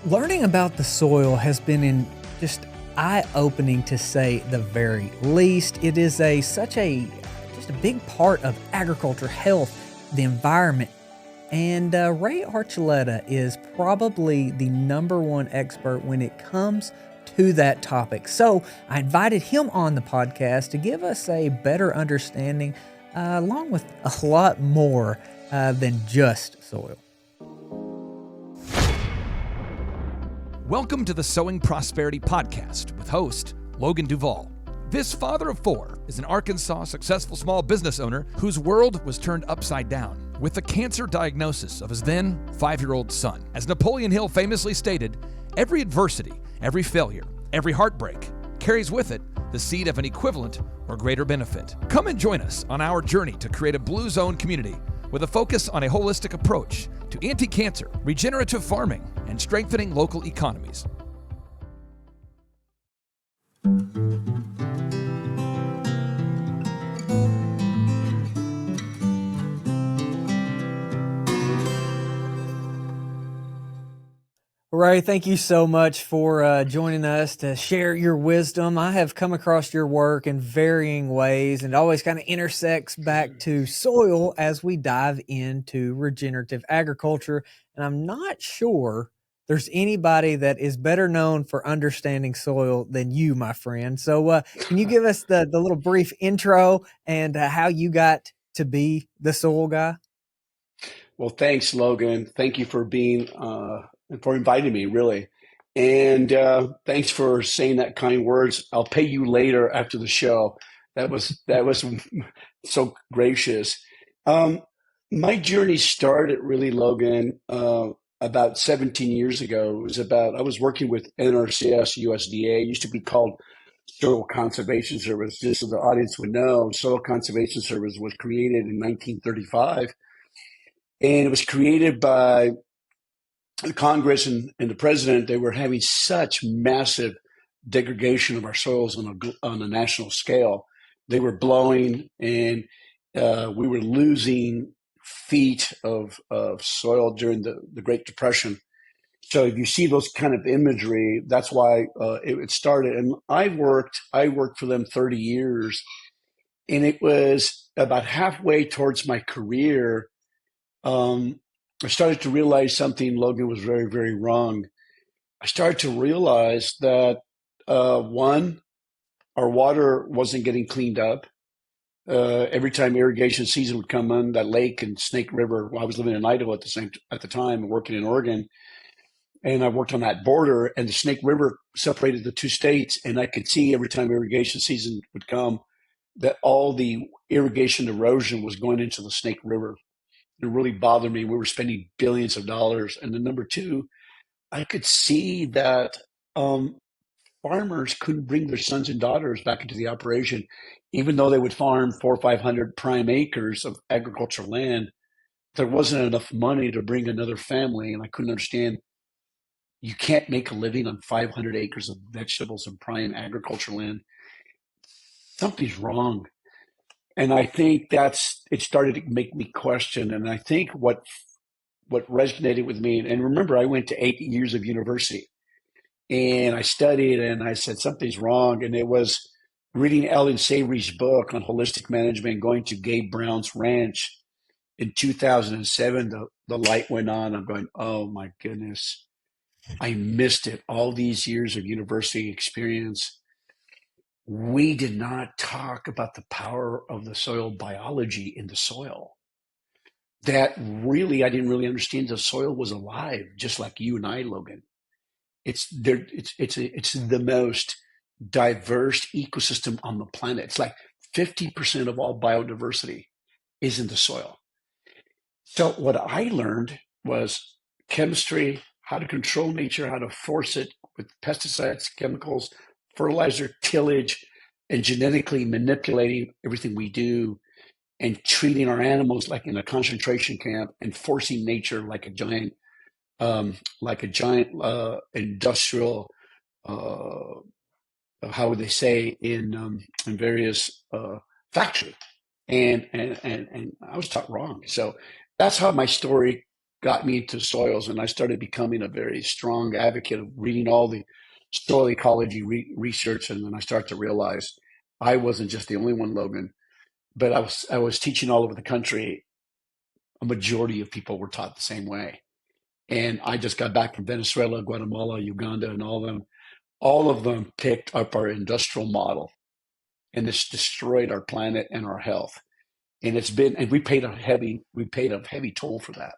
Learning about the soil has been just eye-opening to say the very least. It is such a big part of agriculture, health, the environment. And Ray Archuleta is probably the #1 expert when it comes to that topic. So I invited him on the podcast to give us a better understanding, along with a lot more than just soil. Welcome to the Sowing Prosperity podcast with host Logan Duvall. This father of 4 is an Arkansas successful small business owner whose world was turned upside down with the cancer diagnosis of his then 5-year-old son. As Napoleon Hill famously stated, every adversity, every failure, every heartbreak carries with it the seed of an equivalent or greater benefit. Come and join us on our journey to create a blue zone community with a focus on a holistic approach to anti-cancer, regenerative farming, and strengthening local economies. Ray, thank you so much for joining us to share your wisdom. I have come across your work in varying ways, and it always kind of intersects back to soil as we dive into regenerative agriculture. And I'm not sure there's anybody that is better known for understanding soil than you, my friend. So can you give us the little brief intro and how you got to be the soil guy? Well, thanks, Logan. Thank you for for inviting me, really. And thanks for saying that kind words. I'll pay you later after the show. That was so gracious. My journey started really, Logan, about 17 years ago. I was working with NRCS USDA. It used to be called Soil Conservation Service. Just so the audience would know, Soil Conservation Service was created in 1935. And it was created by the Congress and the president. They were having such massive degradation of our soils on a national scale. They were blowing, and we were losing feet of soil during the Great Depression. So if you see those kind of imagery, that's why it started. And I worked for them 30 years, and it was about halfway towards my career. I started to realize something, Logan, was very, very wrong. I started to realize that, one, our water wasn't getting cleaned up. Every time irrigation season would come on, that lake and Snake River, I was living in Idaho at the time and working in Oregon, and I worked on that border, and the Snake River separated the two states, and I could see every time irrigation season would come that all the irrigation erosion was going into the Snake River. It really bothered me. We were spending billions of dollars. And then number two, I could see that farmers couldn't bring their sons and daughters back into the operation, even though they would farm 400 or 500 prime acres of agricultural land. There wasn't enough money to bring another family. And I couldn't understand, you can't make a living on 500 acres of vegetables and prime agricultural land. Something's wrong. And I think it started to make me question. And I think what resonated with me, and remember, I went to 8 years of university, and I studied, and I said, something's wrong. And it was reading Ellen Savory's book on holistic management, going to Gabe Brown's ranch in 2007. The light went on. I'm going, oh my goodness, I missed it. All these years of university experience. We did not talk about the power of the soil biology in the soil. That really, I didn't really understand the soil was alive, just like you and I, Logan. It's the most diverse ecosystem on the planet. It's like 50% of all biodiversity is in the soil. So what I learned was chemistry, how to control nature, how to force it with pesticides, chemicals, fertilizer, tillage, and genetically manipulating everything we do, and treating our animals like in a concentration camp, and forcing nature like a giant industrial, how would they say, in various factory. And I was taught wrong. So that's how my story got me into soils, and I started becoming a very strong advocate of reading all the soil ecology research. And then I started to realize I wasn't just the only one, Logan, but I was teaching all over the country. A majority of people were taught the same way. And I just got back from Venezuela, Guatemala, Uganda, and all of them. All of them picked up our industrial model, and it's destroyed our planet and our health. And we paid a heavy toll for that.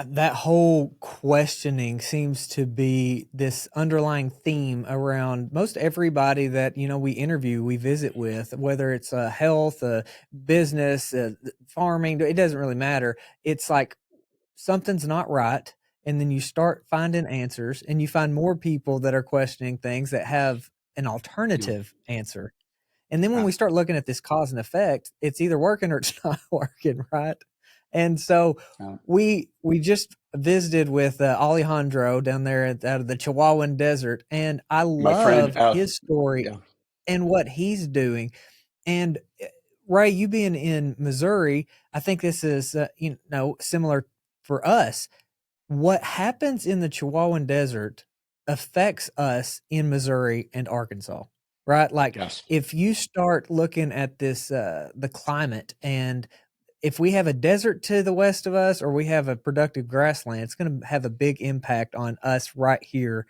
That whole questioning seems to be this underlying theme around most everybody that, we interview, we visit with, whether it's health, business, farming, it doesn't really matter. It's like something's not right. And then you start finding answers, and you find more people that are questioning things that have an alternative answer. And then when we start looking at this cause and effect, it's either working or it's not working, right? And so we just visited with Alejandro down there out of the Chihuahuan Desert, and I love his story and what he's doing. And Ray, you being in Missouri, I think this is similar for us. What happens in the Chihuahuan Desert affects us in Missouri and Arkansas, right? Like if you start looking at this, the climate, and if we have a desert to the west of us or we have a productive grassland, it's going to have a big impact on us right here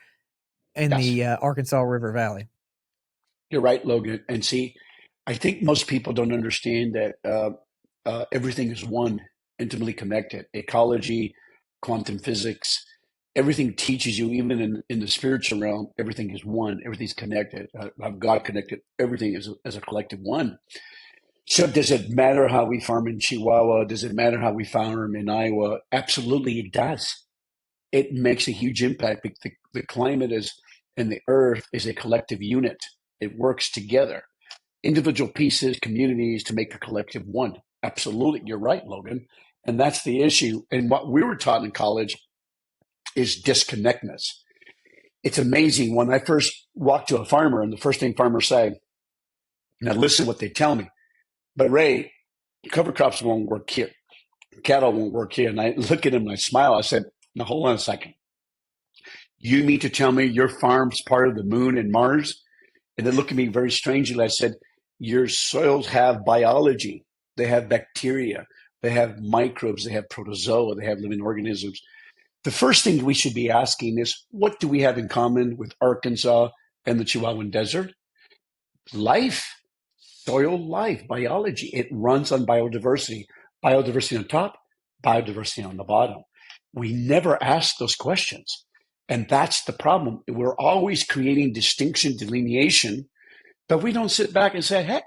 in the Arkansas River Valley. You're right, Logan. And see, I think most people don't understand that everything is one, intimately connected. Ecology, quantum physics, everything teaches you, even in the spiritual realm, everything is one, everything's connected. God connected everything as a collective one. So does it matter how we farm in Chihuahua? Does it matter how we farm in Iowa? Absolutely, it does. It makes a huge impact. The climate and the earth is a collective unit. It works together. Individual pieces, communities to make a collective one. Absolutely, you're right, Logan. And that's the issue. And what we were taught in college is disconnectedness. It's amazing. When I first walked to a farmer, and the first thing farmers say, now listen to what they tell me. But Ray, cover crops won't work here. Cattle won't work here. And I look at him and I smile. I said, now hold on a second. You mean to tell me your farm's part of the moon and Mars? And they looked at me very strangely. I said, your soils have biology. They have bacteria. They have microbes. They have protozoa. They have living organisms. The first thing we should be asking is, what do we have in common with Arkansas and the Chihuahuan Desert? Life. Soil life, biology. It runs on biodiversity. Biodiversity on top, biodiversity on the bottom. We never ask those questions. And that's the problem. We're always creating distinction, delineation, but we don't sit back and say, hey,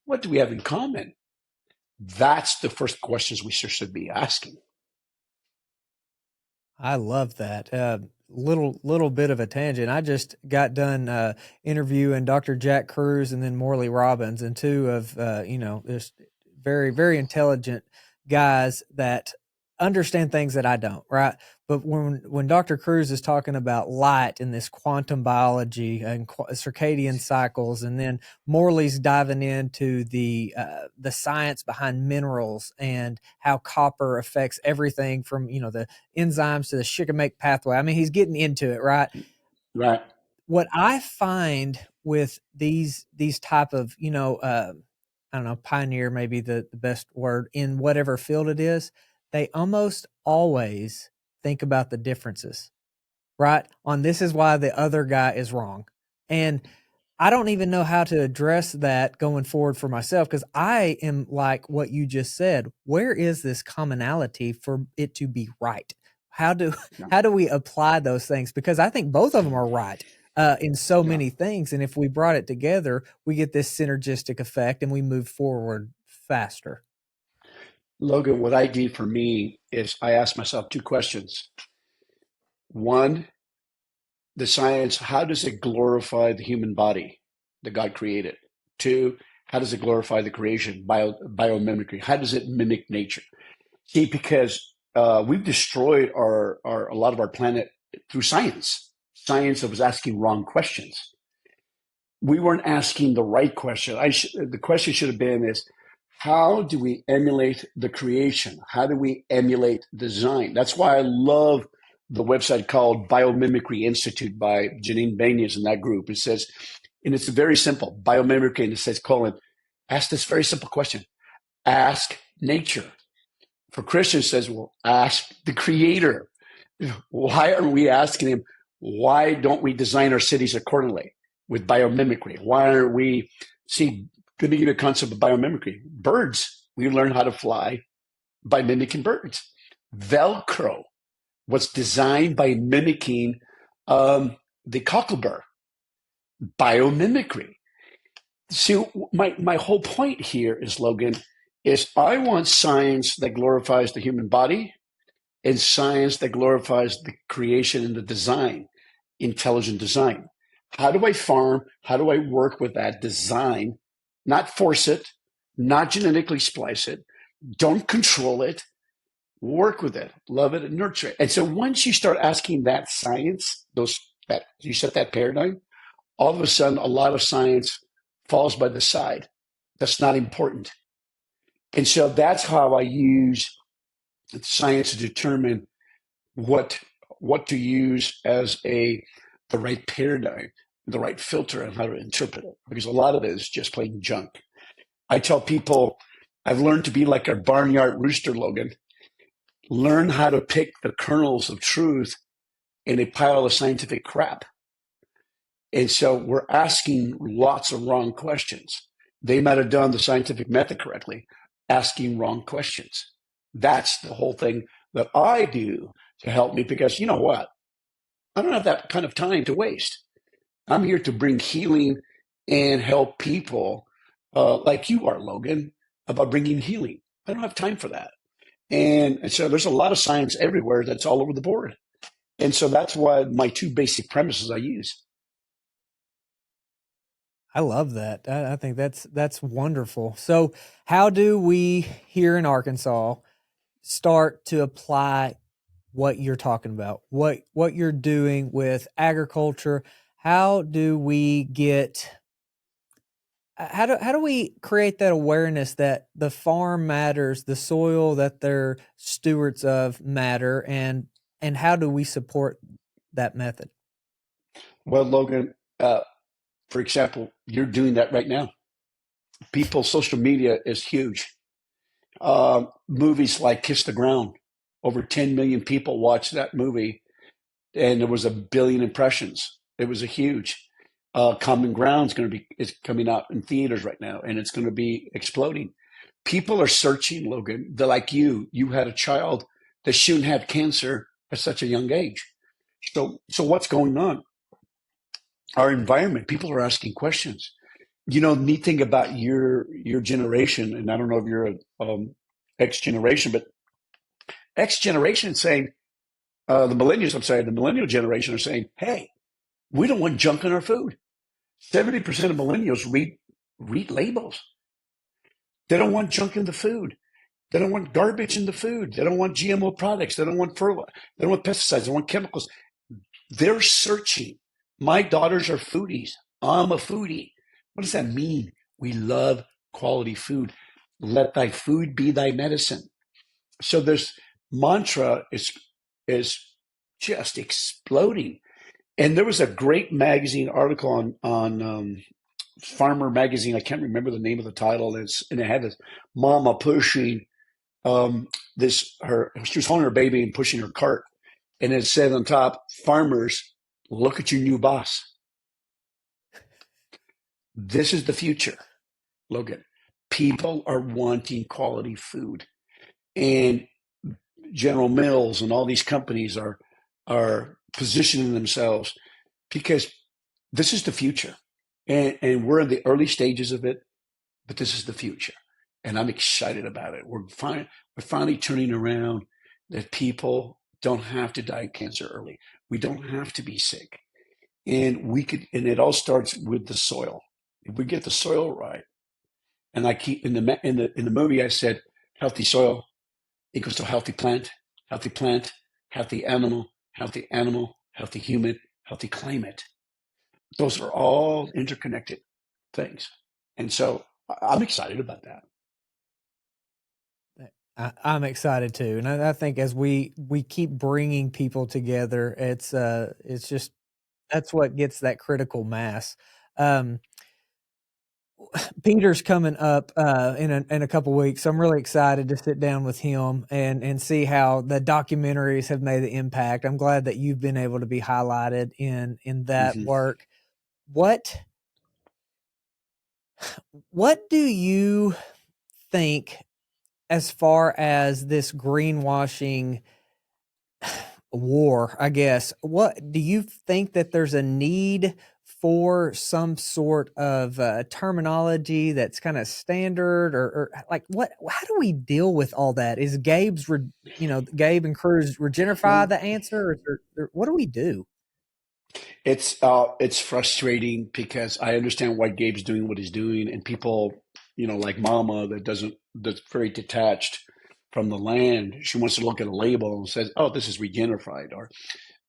what do we have in common? That's the first questions we should be asking. I love that. Little bit of a tangent. I just got done interviewing Dr. Jack Cruz and then Morley Robbins, and two of just very, very intelligent guys that understand things that I don't, right? But when Dr. Cruz is talking about light and this quantum biology and circadian cycles, and then Morley's diving into the science behind minerals and how copper affects everything from the enzymes to the shikimate pathway. I mean, he's getting into it, right? Right. What I find with these type of I don't know, pioneer may be the best word in whatever field it is, they almost always think about the differences, right? On this is why the other guy is wrong. And I don't even know how to address that going forward for myself, because I am like what you just said. Where is this commonality for it to be right? How do we apply those things? Because I think both of them are right in so many things. And if we brought it together, we get this synergistic effect and we move forward faster. Logan, what I do for me is I ask myself two questions. One, the science, how does it glorify the human body that God created? Two, how does it glorify the creation, biomimicry? How does it mimic nature? See, because we've destroyed a lot of our planet through science. Science that was asking wrong questions. We weren't asking the right question. The question should have been is, How do we emulate the creation? How do we emulate design? That's why I love the website called Biomimicry Institute by Janine Banyas and that group. It says, and it's very simple, biomimicry, and it says, ask this very simple question. Ask nature. For Christians, it says, well, ask the creator. Why are we asking him? Why don't we design our cities accordingly with biomimicry? Why aren't we, let me give you a concept of biomimicry. Birds, we learn how to fly by mimicking birds. Velcro was designed by mimicking the cocklebur. Biomimicry. See, my whole point here is, Logan, is I want science that glorifies the human body and science that glorifies the creation and the design, intelligent design. How do I farm? How do I work with that design? Not force it, not genetically splice it, don't control it, work with it, love it, and nurture it. And so once you start asking that science, that you set that paradigm, all of a sudden a lot of science falls by the side. That's not important. And so that's how I use science to determine what to use as the right paradigm, the right filter, and how to interpret it. Because a lot of it is just plain junk. I tell people, I've learned to be like a barnyard rooster, Logan. Learn how to pick the kernels of truth in a pile of scientific crap. And so we're asking lots of wrong questions. They might have done the scientific method correctly, asking wrong questions. That's the whole thing that I do to help me, because you know what? I don't have that kind of time to waste. I'm here to bring healing and help people like you are, Logan, about bringing healing. I don't have time for that. And so there's a lot of science everywhere that's all over the board. And so that's why my two basic premises I use. I love that. I think that's wonderful. So how do we here in Arkansas start to apply what you're talking about, what you're doing with agriculture? How do we create that awareness that the farm matters, the soil that they're stewards of matter, and how do we support that method? Well, Logan, for example, you're doing that right now. People's social media is huge. Movies like Kiss the Ground, over 10 million people watched that movie, and there was 1 billion impressions. It was a huge. Common Ground is coming out in theaters right now, and it's going to be exploding. People are searching, Logan. They're like you. You had a child that shouldn't have cancer at such a young age. So what's going on? Our environment, people are asking questions. You know, neat thing about your generation, and I don't know if you're X generation, but X generation is saying, the millennial generation are saying, hey, we don't want junk in our food. 70% of millennials read labels. They don't want junk in the food. They don't want garbage in the food. They don't want GMO products. They don't want fertilizer. They don't want pesticides. They don't want chemicals. They're searching. My daughters are foodies. I'm a foodie. What does that mean? We love quality food. Let thy food be thy medicine. So this mantra is just exploding. And there was a great magazine article on Farmer Magazine. I can't remember the name of the title. And it had this mama pushing she was holding her baby and pushing her cart. And it said on top, farmers, look at your new boss. This is the future, Logan. People are wanting quality food. And General Mills and all these companies are positioning themselves because this is the future. And we're in the early stages of it, but this is the future. And I'm excited about it. We're finally turning around that people don't have to die of cancer early. We don't have to be sick. And it all starts with the soil. If we get the soil right, and I keep in the movie I said healthy soil equals to healthy plant, healthy animal, healthy human, healthy climate. Those are all interconnected things. And so I'm excited about that. I'm excited too, and I think as we keep bringing people together, it's just that's what gets that critical mass. Um, Peter's coming up in a couple weeks, so I'm really excited to sit down with him and see how the documentaries have made the impact. I'm glad that you've been able to be highlighted in that work. What do you think as far as this greenwashing war, I guess? What do you think that there's a need for some sort of terminology that's kind of standard, or like what? How do we deal with all that? Is Gabe's, Gabe and crew's Regenerify the answer, or what do we do? It's frustrating because I understand why Gabe's doing what he's doing, and people, like Mama that's very detached from the land. She wants to look at a label and says, "Oh, this is Regenerified."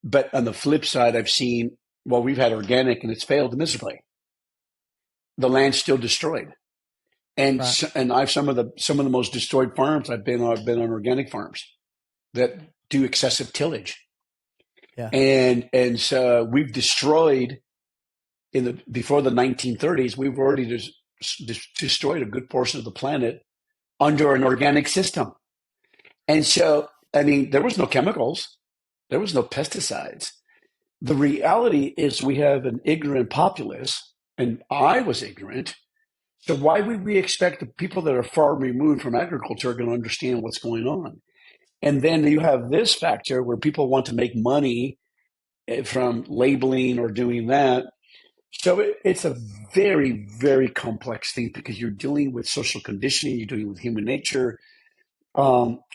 But on the flip side, I've seen, well, we've had organic and it's failed miserably. The land's still destroyed, and Right. and I've some of the most destroyed farms I've been on organic farms that do excessive tillage. Yeah. And so we've destroyed before the 1930s, we've already destroyed a good portion of the planet under an organic system. And so, I mean, there was no chemicals, there was no pesticides. The reality is we have an ignorant populace, and I was ignorant. So why would we expect the people that are far removed from agriculture are going to understand what's going on? And then you have this factor where people want to make money from labeling or doing that. So it's a very, very complex thing because you're dealing with social conditioning, you're dealing with human nature.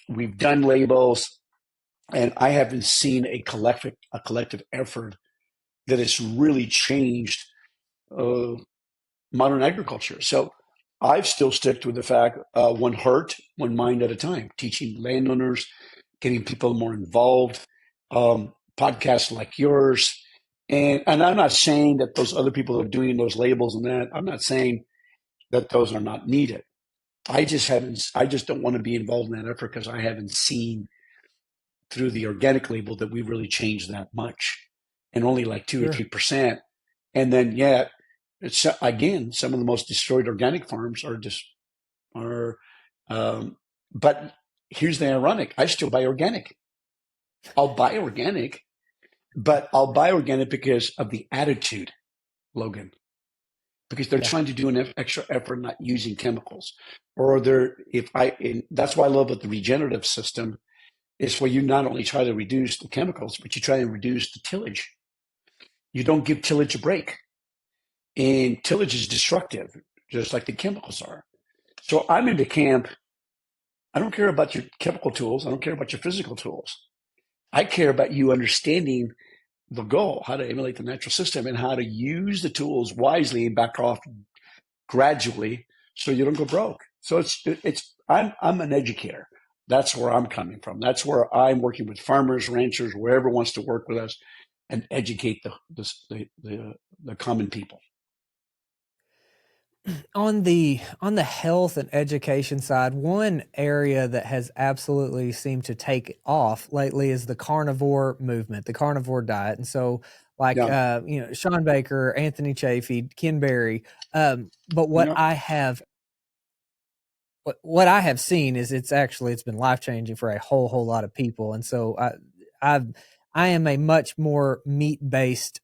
We've done labels, and I haven't seen a collective effort that has really changed modern agriculture. So I've still stuck with the fact one heart, one mind at a time, teaching landowners, getting people more involved, podcasts like yours. And I'm not saying that those other people are doing those labels and that. I'm not saying that those are not needed. I just don't want to be involved in that effort because I haven't seen through the organic label that we really changed that much, and only like 2 or 3%. And then, it's again, some of the most destroyed organic farms are. But here's the ironic: I still buy organic. I'll buy organic, but I'll buy organic because of the attitude, Logan. Because they're trying to do an extra effort not using chemicals, or that's why I love the regenerative system. Is where you not only try to reduce the chemicals, but you try to reduce the tillage. You don't give tillage a break. And tillage is destructive, just like the chemicals are. So I'm in the camp. I don't care about your chemical tools. I don't care about your physical tools. I care about you understanding the goal, how to emulate the natural system and how to use the tools wisely and back off gradually so you don't go broke. So I'm an educator. That's where I'm coming from. That's where I'm working with farmers, ranchers, wherever wants to work with us and educate the common people. On the health and education side, one area that has absolutely seemed to take off lately is the carnivore movement, the carnivore diet. And so like, Sean Baker, Anthony Chafee, Ken Berry. But what I have seen is it's been life-changing for a whole lot of people. And so I am a much more meat-based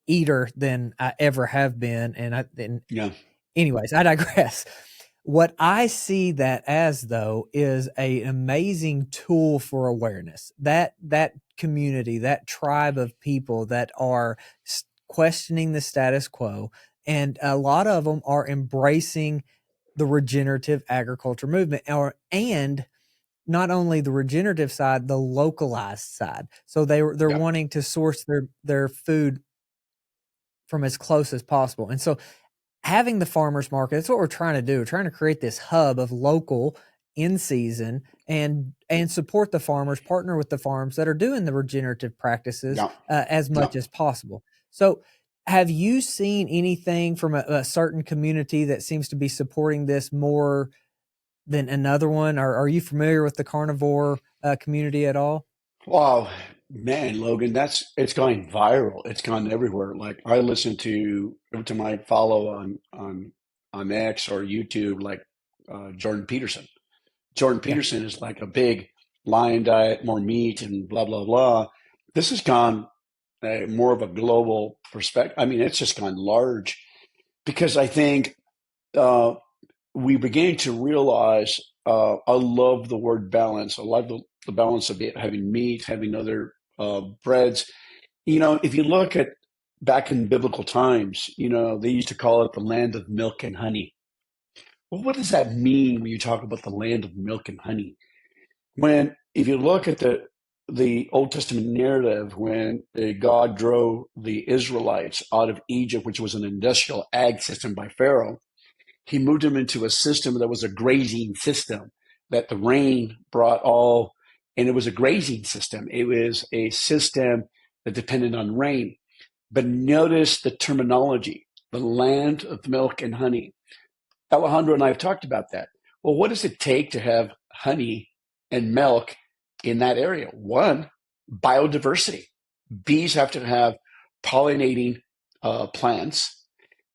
eater than I ever have been. Anyways, I digress. What I see that as, though, is an amazing tool for awareness. That community, that tribe of people that are questioning the status quo, and a lot of them are embracing the regenerative agriculture movement, and not only the regenerative side, the localized side. So they're wanting to source their food from as close as possible. And so having the farmers market, that's what we're trying to do. We're trying to create this hub of local in season and support the farmers, partner with the farms that are doing the regenerative practices as much as possible. So have you seen anything from a certain community that seems to be supporting this more than another one? Are you familiar with the carnivore community at all? Wow, man, Logan, it's going viral. It's gone everywhere. Like I listen to every time I follow on X or YouTube, like Jordan Peterson. Jordan Yeah. Peterson is like a big lion diet, more meat, and blah blah blah. This has gone more of a global perspective. I mean, it's just gone large because I think uh, we began to realize. I love the word balance. I love the balance of it, having meat, having other breads. You know, if you look at back in biblical times, you know, they used to call it the land of milk and honey. Well, what does that mean when you talk about the land of milk and honey? When if you look at the Old Testament narrative, when God drove the Israelites out of Egypt, which was an industrial ag system by Pharaoh, he moved them into a system that was a grazing system, that the rain brought all, and it was a grazing system. It was a system that depended on rain. But notice the terminology, the land of milk and honey. Alejandro and I have talked about that. Well, what does it take to have honey and milk in that area? One, biodiversity. Bees have to have pollinating plants,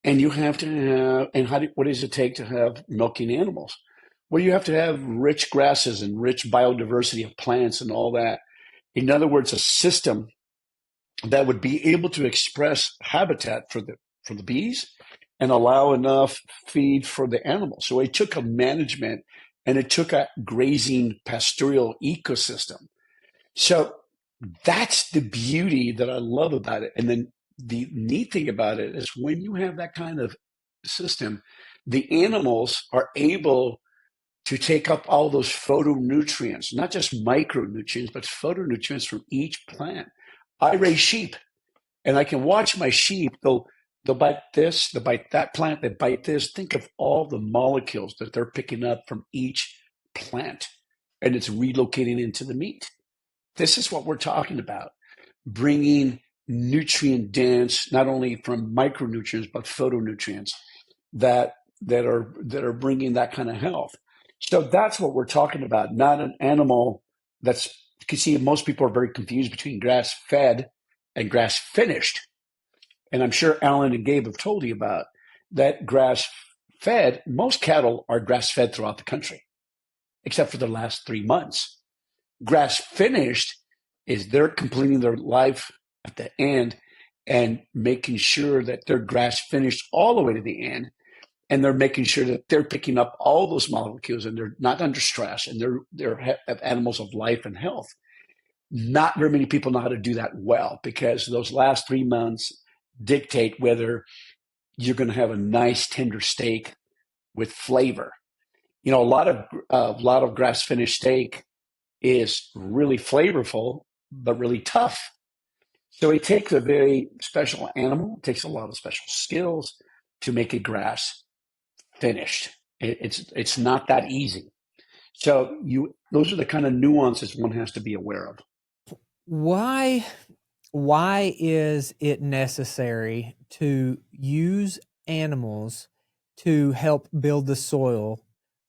and you have to have, and what does it take to have milking animals? Well, you have to have rich grasses and rich biodiversity of plants and all that. In other words, a system that would be able to express habitat for the bees and allow enough feed for the animals. So it took a management and it took a grazing pastoral ecosystem. So that's the beauty that I love about it. And then the neat thing about it is when you have that kind of system, the animals are able to take up all those phytonutrients, not just micronutrients, but phytonutrients from each plant. I raise sheep, and I can watch my sheep. They'll bite this, they'll bite that plant, they bite this. Think of all the molecules that they're picking up from each plant, and it's relocating into the meat. This is what we're talking about, bringing nutrient dense, not only from micronutrients, but phytonutrients that are bringing that kind of health. So that's what we're talking about, not an animal that's, you can see most people are very confused between grass fed and grass finished. And I'm sure Alan and Gabe have told you about that grass fed. Most cattle are grass fed throughout the country, except for the last 3 months. Grass finished is they're completing their life at the end and making sure that they're grass finished all the way to the end. And they're making sure that they're picking up all those molecules and they're not under stress and they're animals of life and health. Not very many people know how to do that well because those last 3 months dictate whether you're going to have a nice tender steak with flavor. You know, a lot of grass finished steak is really flavorful but really tough. So it takes a very special animal. It takes a lot of special skills to make a grass finished. It's not that easy. So those are the kind of nuances one has to be aware of. Why is it necessary to use animals to help build the soil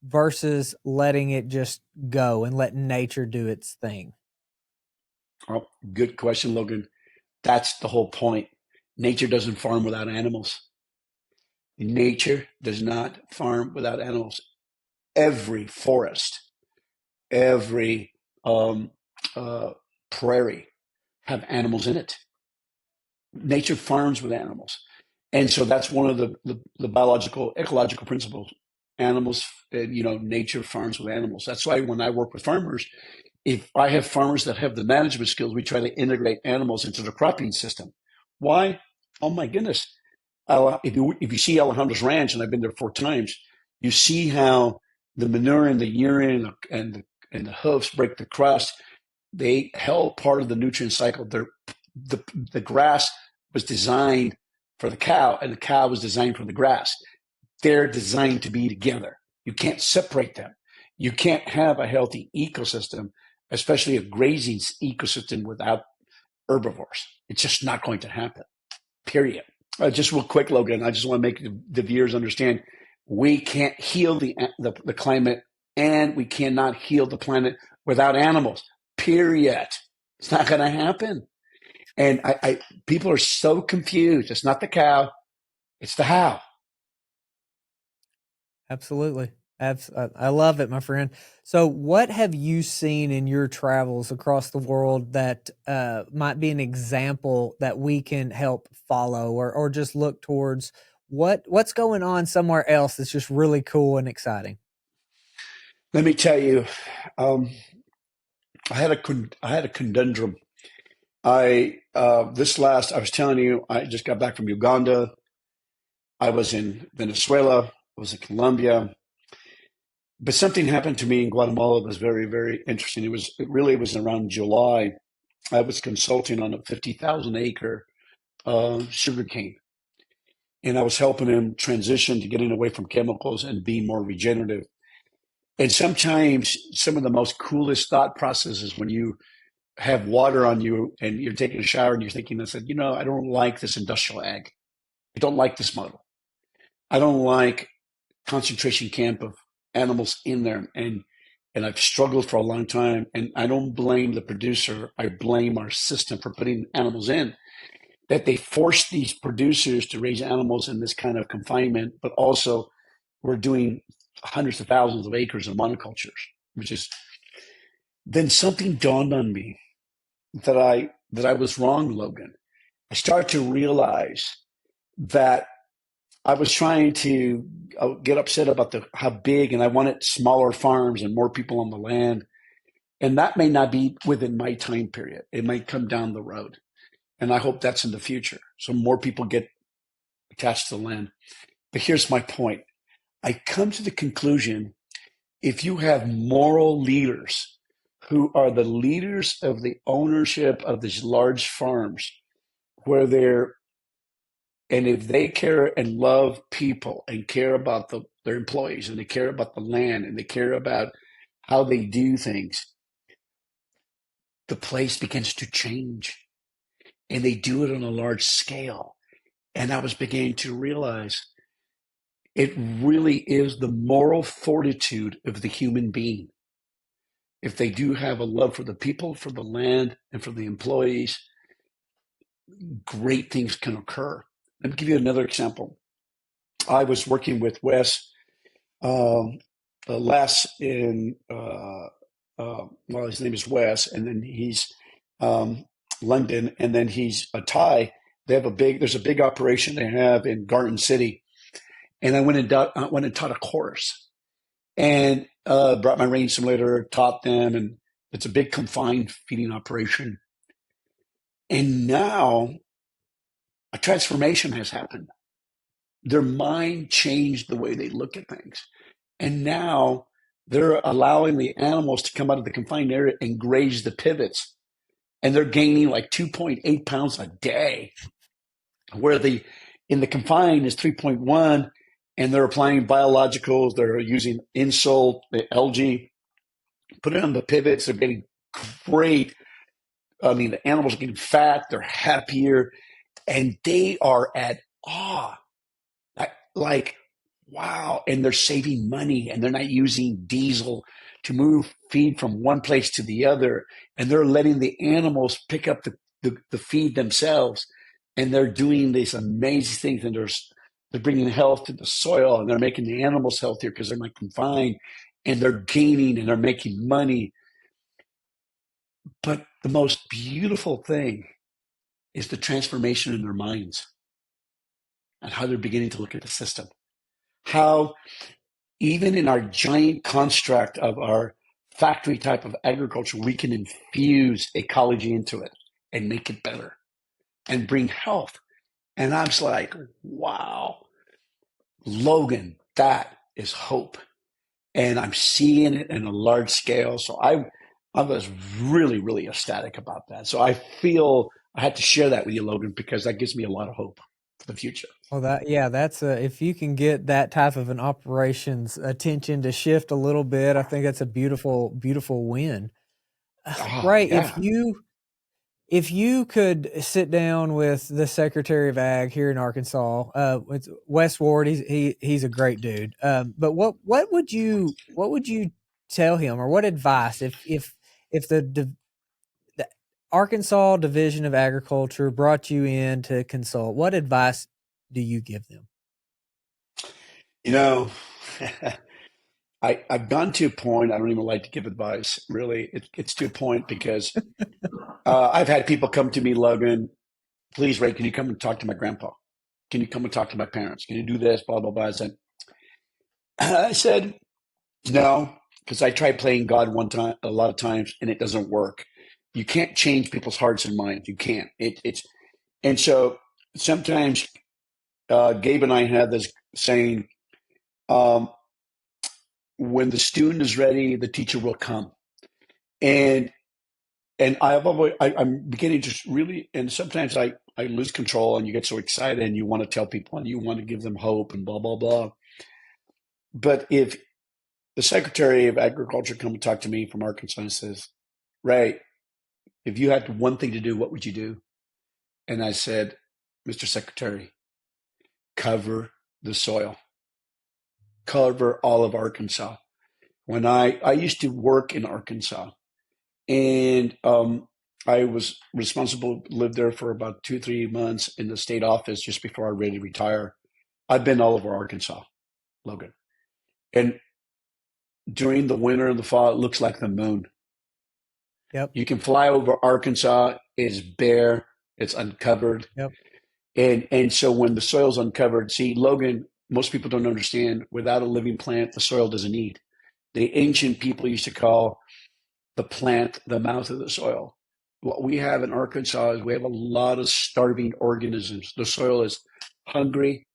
versus letting it just go and let nature do its thing? Oh, good question, Logan. That's the whole point. Nature doesn't farm without animals. Nature does not farm without animals. Every forest, every prairie have animals in it. Nature farms with animals. And so that's one of the biological, ecological principles. Animals, nature farms with animals. That's why when I work with farmers, if I have farmers that have the management skills, we try to integrate animals into the cropping system. Why? Oh my goodness. If you see Alejandro's ranch, and I've been there 4 times, you see how the manure and the urine and the hoofs break the crust. They held part of the nutrient cycle. The grass was designed for the cow, and the cow was designed for the grass. They're designed to be together. You can't separate them. You can't have a healthy ecosystem, especially a grazing ecosystem, without herbivores. It's just not going to happen, period. Just real quick, Logan, I just want to make the viewers understand we can't heal the climate and we cannot heal the planet without animals, period. It's not going to happen. And people are so confused. It's not the cow, it's the how. Absolutely. I love it, my friend. So, what have you seen in your travels across the world that might be an example that we can help follow, or just look towards what's going on somewhere else that's just really cool and exciting? Let me tell you, I had a conundrum. I was telling you, I just got back from Uganda. I was in Venezuela. I was in Colombia. But something happened to me in Guatemala that was very, very interesting. It was around July. I was consulting on a 50,000 acre sugarcane, and I was helping him transition to getting away from chemicals and being more regenerative. And sometimes some of the most coolest thought processes when you have water on you and you're taking a shower and you're thinking, I said, I don't like this industrial ag. I don't like this model. I don't like concentration camp of animals in there. And I've struggled for a long time. And I don't blame the producer. I blame our system for putting animals in, that they force these producers to raise animals in this kind of confinement, but also we're doing hundreds of thousands of acres of monocultures, which is, then something dawned on me that I was wrong, Logan. I started to realize that I was trying to get upset about how big, and I wanted smaller farms and more people on the land. And that may not be within my time period. It might come down the road. And I hope that's in the future. So more people get attached to the land. But here's my point. I come to the conclusion, if you have moral leaders who are the leaders of the ownership of these large farms, and if they care and love people and care about their employees and they care about the land and they care about how they do things, the place begins to change. And they do it on a large scale. And I was beginning to realize it really is the moral fortitude of the human being. If they do have a love for the people, for the land, and for the employees, great things can occur. Let me give you another example. I was working with Wes Les in, well, his name is Wes, and then he's London, and then he's a Thai. There's a big operation they have in Garden City, and I went and taught a course, and brought my range simulator, taught them, and it's a big confined feeding operation. And now a transformation has happened. Their mind changed the way they look at things. And now they're allowing the animals to come out of the confined area and graze the pivots. And they're gaining like 2.8 pounds a day, where in the confined is 3.1, and they're applying biologicals. They're using insult, the algae, put it on the pivots. They're getting great. I mean, the animals are getting fat. They're happier, and they are at awe. Like, wow. And they're saving money, and they're not using diesel to move feed from one place to the other. And they're letting the animals pick up the feed themselves. And they're doing these amazing things. And they're bringing health to the soil, and they're making the animals healthier because they're not confined, and they're gaining, and they're making money. But the most beautiful thing is the transformation in their minds and how they're beginning to look at the system. How even in our giant construct of our factory type of agriculture, we can infuse ecology into it and make it better and bring health. And I'm just like, wow, Logan, that is hope. And I'm seeing it in a large scale. So I was really, really ecstatic about that. So I feel I had to share that with you, Logan, because that gives me a lot of hope for the future. Well, that's if you can get that type of an operation's attention to shift a little bit, I think that's a beautiful, beautiful win. Ray, Yeah. if you could sit down with the Secretary of Ag here in Arkansas, it's Wes Ward. He's a great dude. But what would you tell him, or what advice, if the Arkansas Division of Agriculture brought you in to consult, what advice do you give them? You know, I've gone to a point, I don't even like to give advice, really. It's to a point because I've had people come to me, Logan, please, Ray, can you come and talk to my grandpa? Can you come and talk to my parents? Can you do this? Blah, blah, blah. I said no, because I tried playing God one time, a lot of times, and it doesn't work. You can't change people's hearts and minds. You can't. And so sometimes Gabe and I had this saying, um, when the student is ready, the teacher will come. And I'm beginning to really, and sometimes I lose control and you get so excited and you want to tell people and you want to give them hope and blah, blah, blah. But if the Secretary of Agriculture come and talk to me from Arkansas and says, Ray, if you had one thing to do, what would you do? And I said, Mr. Secretary, cover the soil, cover all of Arkansas. When I used to work in Arkansas, and I was responsible, lived there for about 2-3 months in the state office just before I was ready to retire. I've been all over Arkansas, Logan. And during the winter and the fall, it looks like the moon. Yep. You can fly over Arkansas, it's bare, it's uncovered. Yep. And so when the soil's uncovered, see, Logan, most people don't understand, without a living plant, the soil doesn't eat. The ancient people used to call the plant the mouth of the soil. What we have in Arkansas is we have a lot of starving organisms. The soil is hungry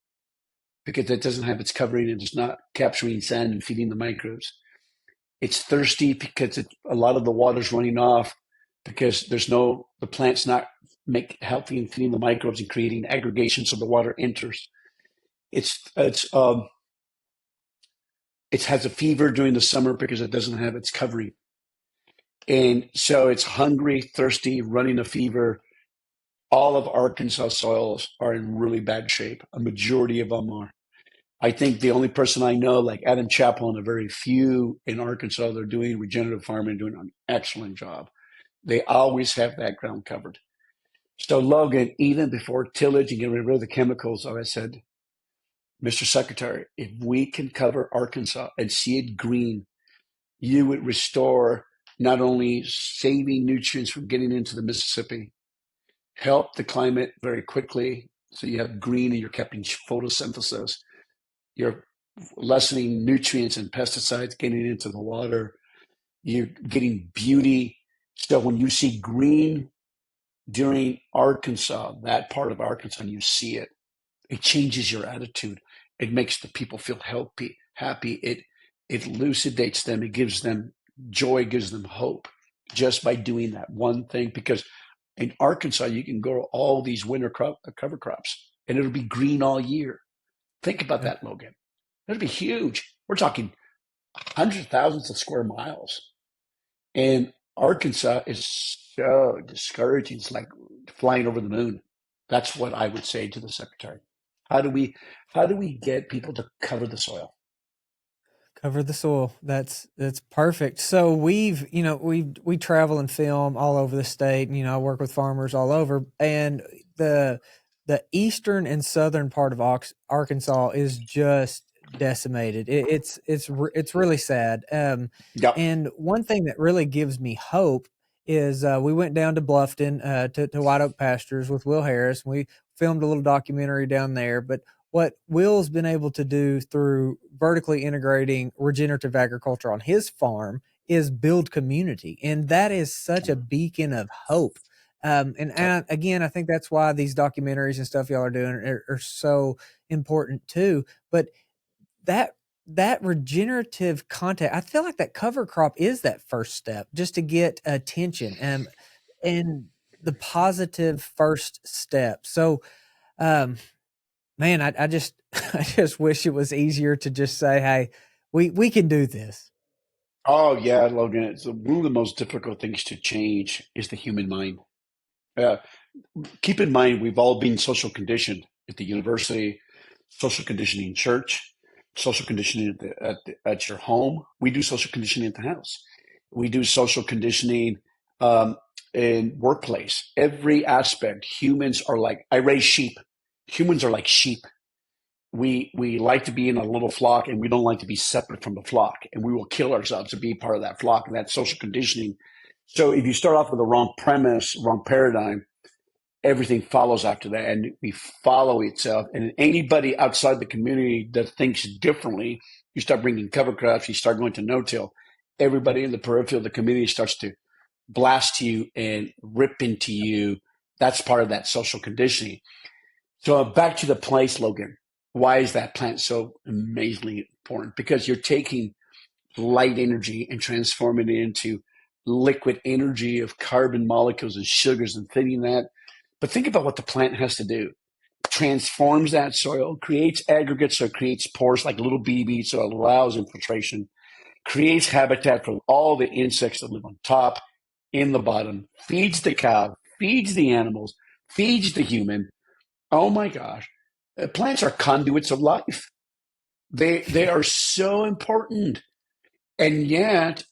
because it doesn't have its covering and it's not capturing sand and feeding the microbes. It's thirsty because a lot of the water's running off because the plant's not healthy and feeding the microbes and creating aggregation so the water enters. It has a fever during the summer because it doesn't have its covering. And so it's hungry, thirsty, running a fever. All of Arkansas soils are in really bad shape. A majority of them are. I think the only person I know, like Adam Chappell and a very few in Arkansas, they're doing regenerative farming, doing an excellent job. They always have that ground covered. So Logan, even before tillage and getting rid of the chemicals, I said, Mr. Secretary, if we can cover Arkansas and see it green, you would restore not only saving nutrients from getting into the Mississippi, help the climate very quickly. So you have green and you're keeping photosynthesis. You're lessening nutrients and pesticides getting into the water. You're getting beauty. So when you see green during Arkansas, that part of Arkansas, and you see it, it changes your attitude. It makes the people feel happy. It elucidates them. It gives them joy, gives them hope just by doing that one thing. Because in Arkansas, you can grow all these winter cover crops and it'll be green all year. Think about Yep. that, Logan. That'd be huge. We're talking hundreds of thousands of square miles. And Arkansas is so discouraging. It's like flying over the moon. That's what I would say to the secretary. How do we get people to cover the soil? Cover the soil. That's perfect. So we travel and film all over the state. And, I work with farmers all over, and the eastern and southern part of Arkansas is just decimated. It's really sad. Yep. And one thing that really gives me hope is we went down to Bluffton to White Oak Pastures with Will Harris. We filmed a little documentary down there, but what Will's been able to do through vertically integrating regenerative agriculture on his farm is build community. And that is such a beacon of hope. Again, I think that's why these documentaries and stuff y'all are doing are so important too. But that regenerative content, I feel like that cover crop is that first step just to get attention and the positive first step. So, man, I just I just wish it was easier to just say, hey, we can do this. Oh yeah, Logan. It's one of the most difficult things to change is the human mind. Uh, Keep in mind, we've all been social conditioned at the university, social conditioning in church, social conditioning at your home. We do social conditioning at the house. We do social conditioning in workplace. Every aspect. Humans are like, I raise sheep. Humans are like sheep. We like to be in a little flock, and we don't like to be separate from the flock, and we will kill ourselves to be part of that flock, and that's social conditioning. So if you start off with the wrong premise, wrong paradigm, everything follows after that, and we follow itself. And anybody outside the community that thinks differently, you start bringing cover crops, you start going to no-till, everybody in the periphery of the community starts to blast you and rip into you. That's part of that social conditioning. So back to the place, Logan. Why is that plant so amazingly important? Because you're taking light energy and transforming it into liquid energy of carbon molecules and sugars and feeding that. But think about what the plant has to do. Transforms that soil, creates aggregates, so it creates pores like little BBs, so it allows infiltration, creates habitat for all the insects that live on top, in the bottom, feeds the cow, feeds the animals, feeds the human. Oh my gosh. Plants are conduits of life. They are so important. And yet,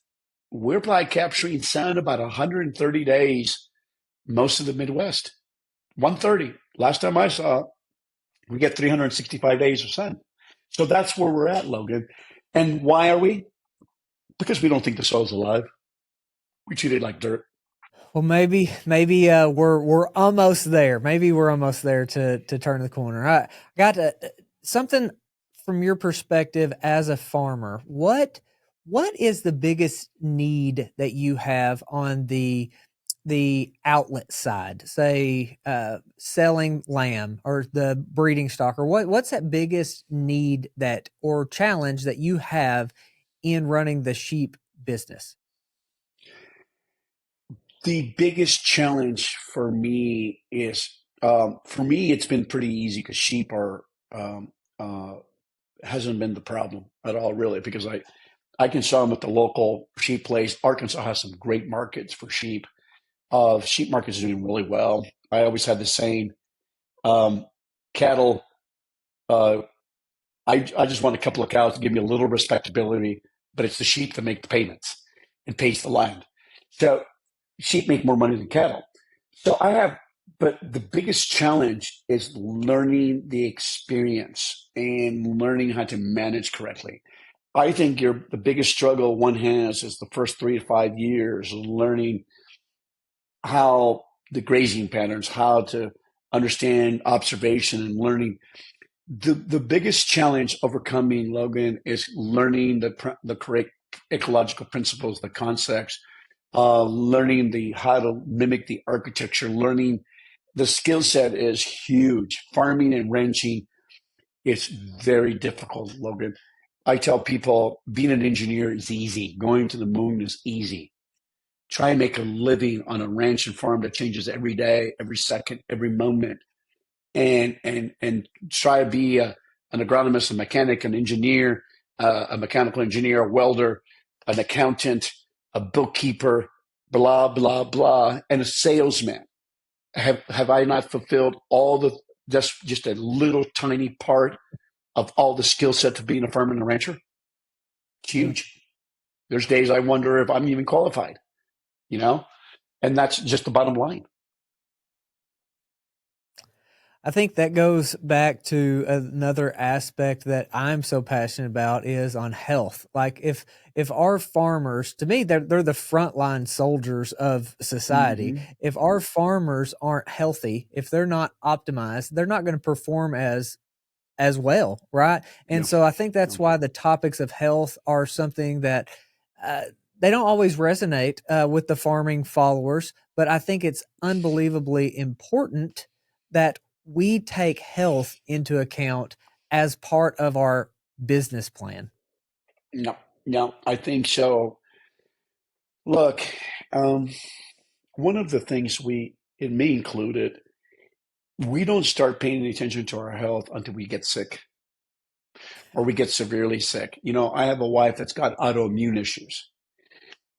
we're probably capturing sun about 130 days, most of the Midwest. 130. Last time I saw, we get 365 days of sun. So that's where we're at, Logan. And why are we? Because we don't think the soil's alive. We treat it like dirt. Well, maybe we're almost there. Maybe we're almost there to turn the corner. I got something from your perspective as a farmer. What is the biggest need that you have on the outlet side? Say selling lamb or the breeding stock, or what's that biggest need that or challenge that you have in running the sheep business? The biggest challenge for me is, for me, it's been pretty easy because sheep are, hasn't been the problem at all, really, because I can sell them at the local sheep place. Arkansas has some great markets for sheep. Sheep markets are doing really well. I always had the saying, cattle, uh, I just want a couple of cows to give me a little respectability, but it's the sheep that make the payments and pays the land. So sheep make more money than cattle. So but the biggest challenge is learning the experience and learning how to manage correctly. I think the biggest struggle one has is the first 3 to 5 years, learning how the grazing patterns, how to understand observation and learning. The biggest challenge overcoming, Logan, is learning the correct ecological principles, the concepts, learning how to mimic the architecture, learning the skill set is huge. Farming and ranching is very difficult, Logan. I tell people being an engineer is easy. Going to the moon is easy. Try and make a living on a ranch and farm that changes every day, every second, every moment, and try to be an agronomist, a mechanic, an engineer, a mechanical engineer, a welder, an accountant, a bookkeeper, blah blah blah, and a salesman. Have I not fulfilled all the just a little tiny part of all the skill sets of being a farmer and a rancher? It's huge. There's days I wonder if I'm even qualified, you know, and that's just the bottom line. I think that goes back to another aspect that I'm so passionate about is on health. Like if our farmers, to me, they're the frontline soldiers of society. Mm-hmm. If our farmers aren't healthy, if they're not optimized, they're not going to perform as well, right? And Yeah. so I think that's why the topics of health are something that they don't always resonate with the farming followers, but I think it's unbelievably important that we take health into account as part of our business plan. No, I think so. Look, one of the things and me included, we don't start paying any attention to our health until we get sick or we get severely sick. You know, I have a wife that's got autoimmune issues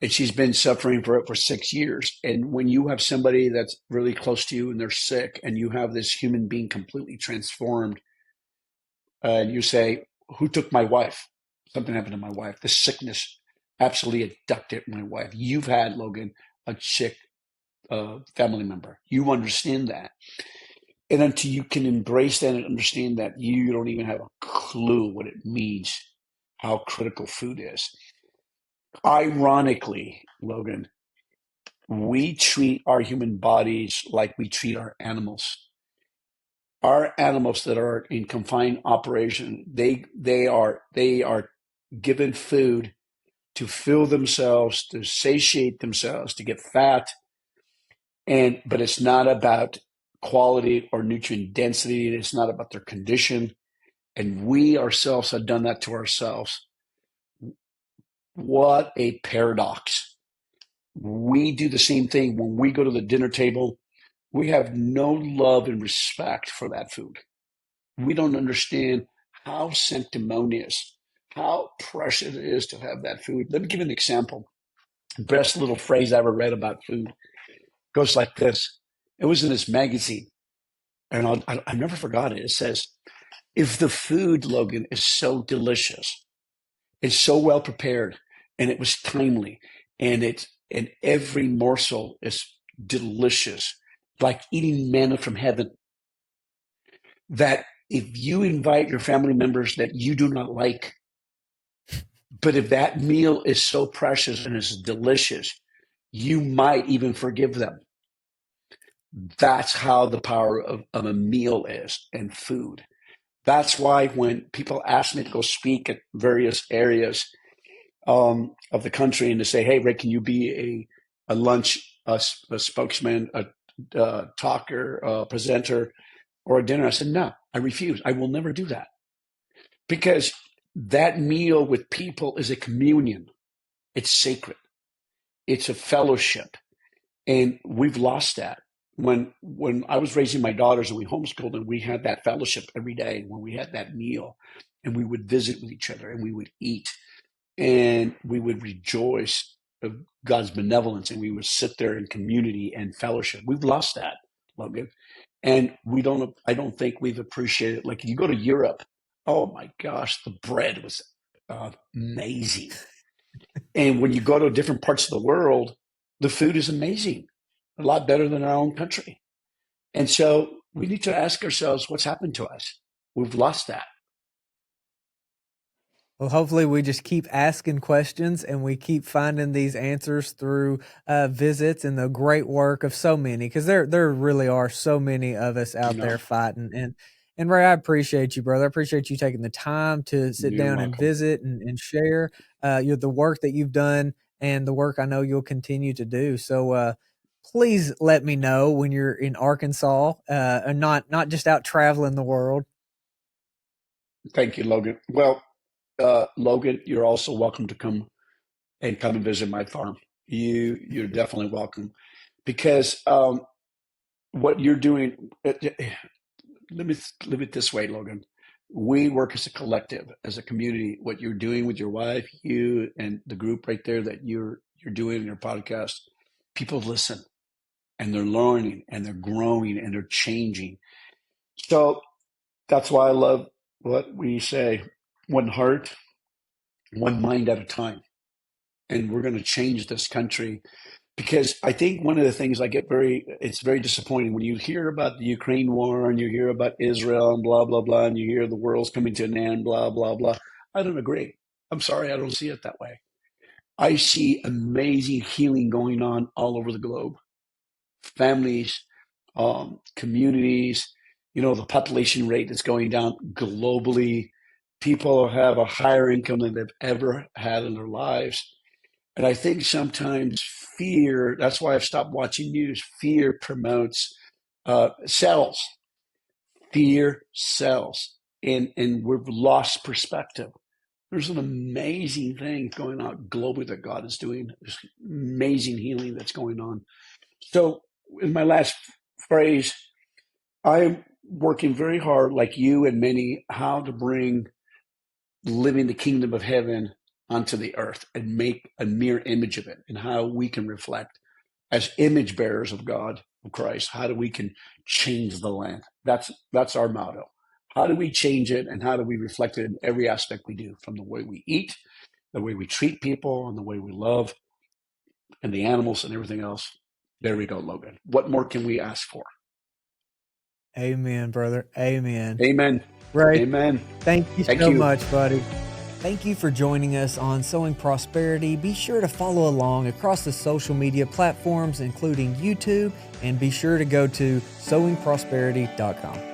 and she's been suffering for it for 6 years. And when you have somebody that's really close to you and they're sick and you have this human being completely transformed, and you say, who took my wife? Something happened to my wife. The sickness absolutely abducted my wife. You've had, Logan, a sick family member. You understand that. And until you can embrace that and understand that, you don't even have a clue what it means, how critical food is. Ironically, Logan, we treat our human bodies like we treat our animals. Our animals that are in confined operation, they are given food to fill themselves, to satiate themselves, to get fat, but it's not about quality or nutrient density. It's not about their condition. And we ourselves have done that to ourselves. What a paradox. We do the same thing when we go to the dinner table. We have no love and respect for that food. We don't understand how sanctimonious, how precious it is to have that food. Let me give you an example. The best little phrase I ever read about food goes like this. It was in this magazine, and I never forgot it. It says, if the food, Logan, is so delicious, it's so well prepared, and it was timely, and every morsel is delicious, like eating manna from heaven, that if you invite your family members that you do not like, but if that meal is so precious and is delicious, you might even forgive them. That's how the power of a meal is and food. That's why when people ask me to go speak at various areas of the country and to say, hey, Ray, can you be a lunch, a spokesman, a talker, a presenter, or a dinner? I said, no, I refuse. I will never do that. Because that meal with people is a communion. It's sacred. It's a fellowship. And we've lost that. When I was raising my daughters and we homeschooled them, we had that fellowship every day when we had that meal, and we would visit with each other and we would eat and we would rejoice of God's benevolence, and we would sit there in community and fellowship. We've lost that, Logan. And I don't think we've appreciated, like you go to Europe, oh my gosh, the bread was amazing. And when you go to different parts of the world, the food is amazing, a lot better than our own country. And so we need to ask ourselves, what's happened to us? We've lost that. Well, hopefully we just keep asking questions and we keep finding these answers through visits and the great work of so many, because there really are so many of us out there fighting. And Ray, I appreciate you, brother. I appreciate you taking the time to sit down and visit and share the work that you've done and the work I know you'll continue to do. So please let me know when you're in Arkansas and not just out traveling the world. Thank you, Logan. Well, Logan, you're also welcome to come and visit my farm. You're definitely welcome, because what you're doing. Let me live it this way, Logan. We work as a collective, as a community. What you're doing with your wife, you and the group right there that you're doing in your podcast, people listen and they're learning and they're growing and they're changing. So that's why I love what we say: one heart, one mind at a time. And we're going to change this country, because I think one of the things it's very disappointing when you hear about the Ukraine war and you hear about Israel and blah, blah, blah, and you hear the world's coming to an end, blah, blah, blah. I don't agree. I'm sorry, I don't see it that way. I see amazing healing going on all over the globe. Families, communities, the population rate is going down globally. People have a higher income than they've ever had in their lives. And I think sometimes fear, that's why I've stopped watching news. Fear promotes sells. Fear sells. And we've lost perspective. There's an amazing thing going on globally that God is doing. There's amazing healing that's going on. So in my last phrase, I am working very hard, like you and many, how to bring living the kingdom of heaven onto the earth and make a mirror image of it, and how we can reflect as image bearers of God, of Christ, how do we can change the land. That's our motto. How do we change it, and how do we reflect it in every aspect we do, from the way we eat, the way we treat people, and the way we love, and the animals and everything else? There we go, Logan. What more can we ask for? Amen, brother. Amen. Amen. Ray, Amen. thank you Thank so you. much, buddy. Thank you for joining us on Sowing Prosperity. Be sure to follow along across the social media platforms, including YouTube, and be sure to go to sowingprosperity.com.